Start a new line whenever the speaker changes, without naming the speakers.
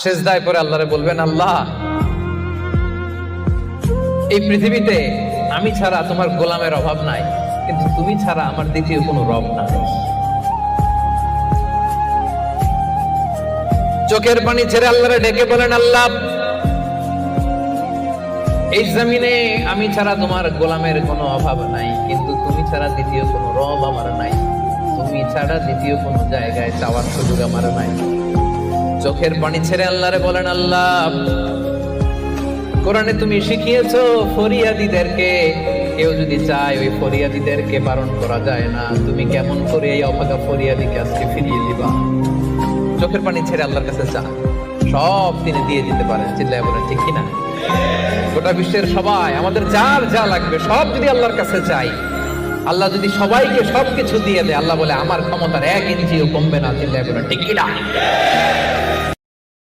সিজদায় পড়ে আল্লাহরে বলবেন, আল্লাহ এই পৃথিবীতে আমি ছাড়া তোমার গোলামের অভাব নাই, কিন্তু তুমি ছাড়া আমার দ্বিতীয় কোনো রব নাই। চোখের পানি ছেড়ে আল্লাহরে ডেকে বলেন, আল্লাহ এই জমিনে আমি ছাড়া তোমার গোলামের কোনো অভাব নাই, কিন্তু তুমি ছাড়া দ্বিতীয় কোনো রব আমার নাই, তুমি ছাড়া দ্বিতীয় কোনো জায়গায় চাওয়ার সুযোগ আমার নাই। চোখের পানি ছেড়ে আল্লাহরে বলেন, আল্লাহ কোরআনে তুমি শিখিয়েছো ফরিয়াদীদেরকে কেউ যদি চায় ওই ফরিয়াদীদেরকে বারণ করা যায় না, তুমি কেমন করে এই অভাগা ফরিয়াদীকে আজকে ফিরিয়ে দিবা? চোখের পানি ছেড়ে আল্লাহর কাছে চা, সব তিনি দিয়ে দিতে পারেন। চিল্লায় বলেন ঠিক কিনা? গোটা বিশ্বের সবাই আমাদের যার যা লাগবে সব যদি আল্লাহর কাছে চাই, আল্লাহ যদি সবাইকে সবকিছু দিয়ে দেয়, আল্লাহ বলে আমার ক্ষমতার 1 ইঞ্চিও কমবে না। চিল্লায় বলেন ঠিক কিনা?